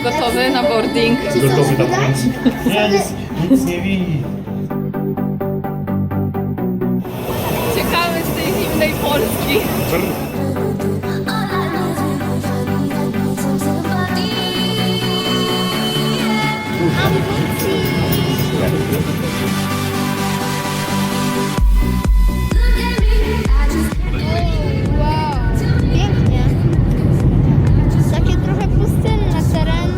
Gotowy na boarding? Gotowy na błąd. Nie, nic nie widzi. Ciekawy z tej zimnej Polski. Wow, pięknie. Takie trochę pustynne tereny.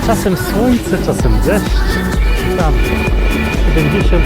Czasem słońce, czasem deszcz. Tam 77.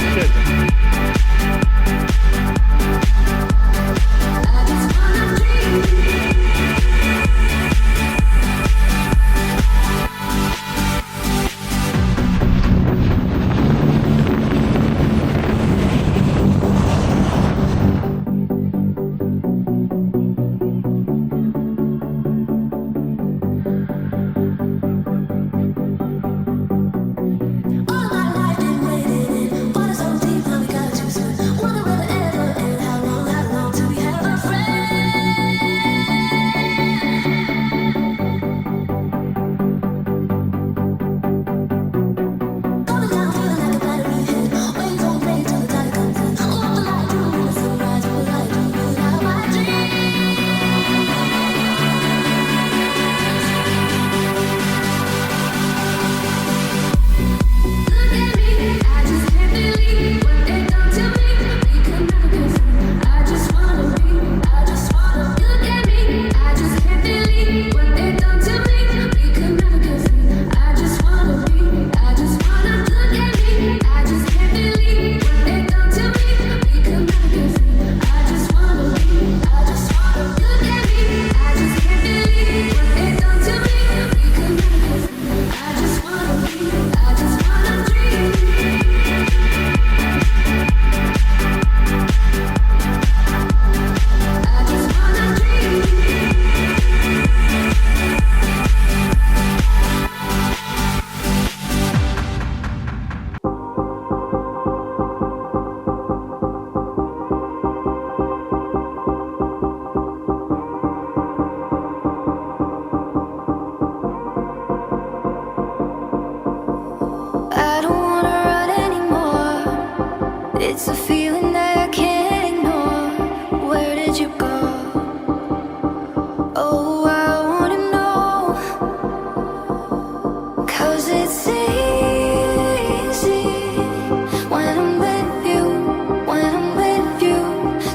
It's a feeling that I can't ignore. Where did you go? Oh, I wanna know. 'Cause it's easy when I'm with you, when I'm with you.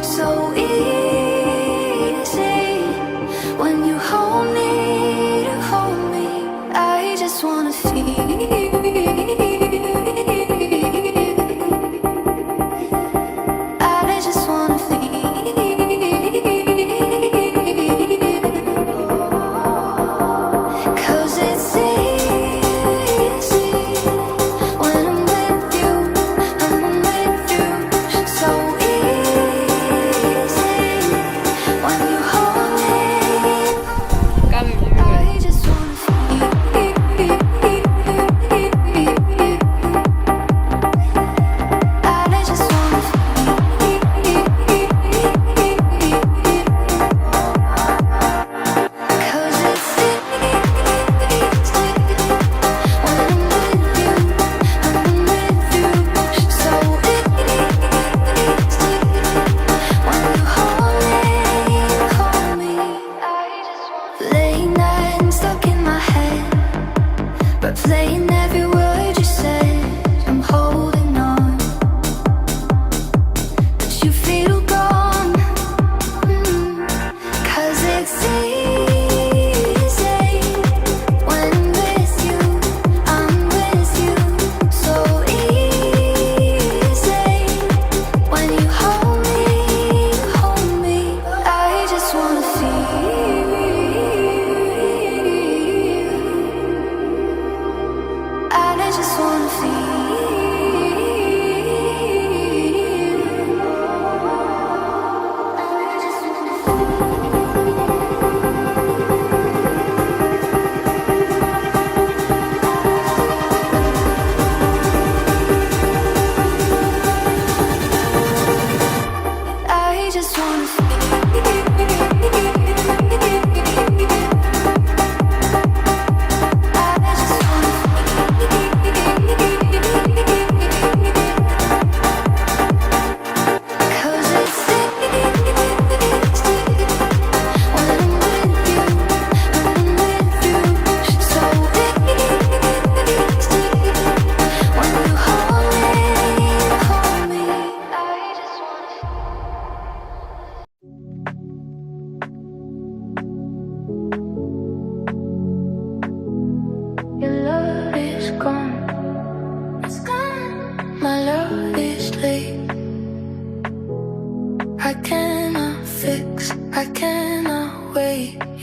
So easy when you hold me, to hold me. I just wanna feel.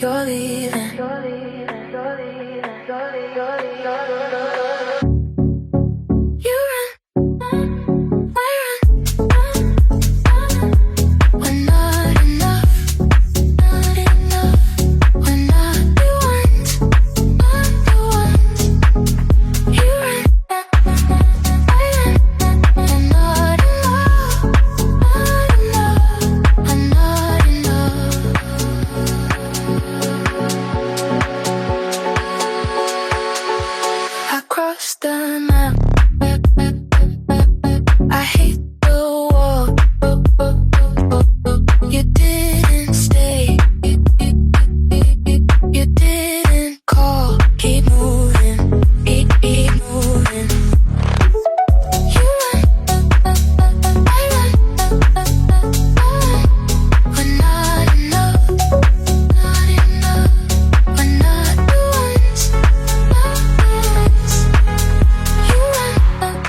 you're leaving. You run, I run. We're not enough, not enough. We're not the ones, not the ones. You run, I run. We're not enough, not enough. I'm not enough. I crossed the map. I hate the wall. You didn't stay. You didn't call. Keep moving. Keep moving. You run. I run. We're not enough. Not enough. We're not the ones. Not the ones. You run.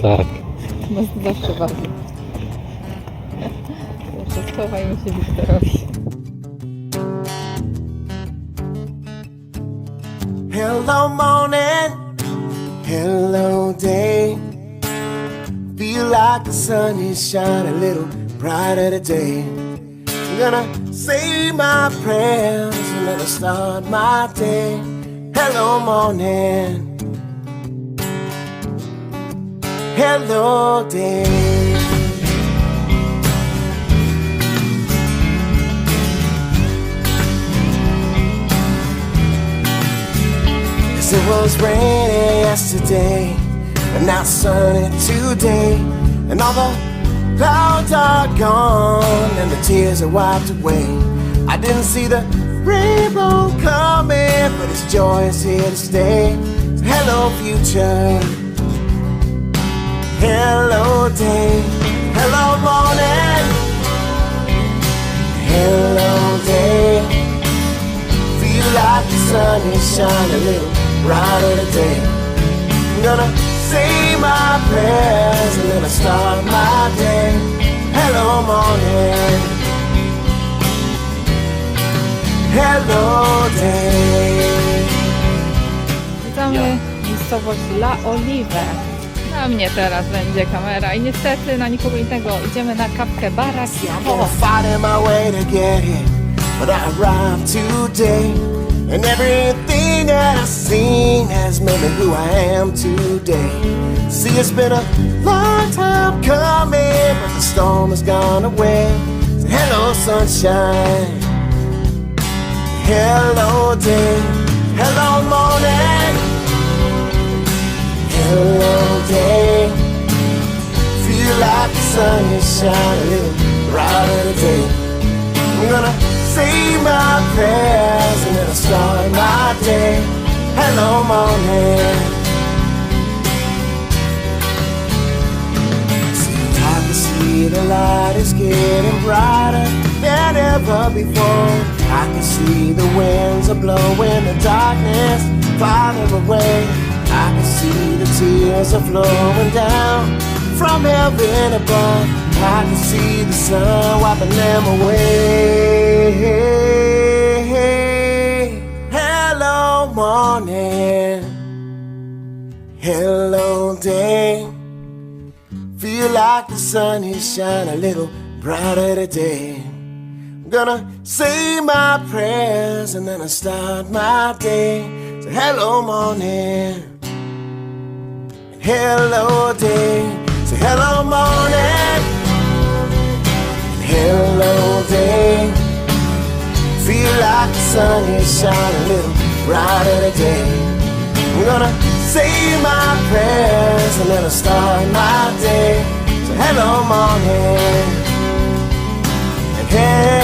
Tak. Nas zawsze bawi. Jeszcze schowajmy się Wiktorowi. Hello morning, hello day. Feel like the sun is shining a little brighter today. I'm gonna say my prayers and then I start my day. Hello morning, hello day. It was raining yesterday, and now sunny today, and all the clouds are gone, and the tears are wiped away. I didn't see the rainbow coming, but its joy is here to stay. So hello future, hello day, hello morning, hello day. Feel like the sun is shining a little brighter today. I'm gonna say my prayers and then I start my day. Hello morning, hello day. Witamy miejscowość La Olive. Na mnie teraz będzie kamera i niestety na nikogo innego. Idziemy na kawkę baraki. I'm gonna fight in my way to get here, but I arrived today. And everything that I've seen has made me who I am today. See, it's been a long time coming, but the storm has gone away. So hello sunshine, hello day, hello morning, hello day. Feel like the sun is shining a little brighter today. I'm gonna say my prayers and then I start my day. Hello morning. See, I can see the light is getting brighter than ever before. I can see the winds are blowing the darkness farther away. I can see the tears are flowing down from heaven above. I can see the sun wiping them away. Hello morning, hello day. Feel like the sun is shining a little brighter today. I'm gonna say my prayers and then I start my day. So hello morning, and hello day. So hello morning, hello day. Feel like the sun is shining a little brighter today. I'm gonna say my prayers and then I start my day. So hello morning, and hello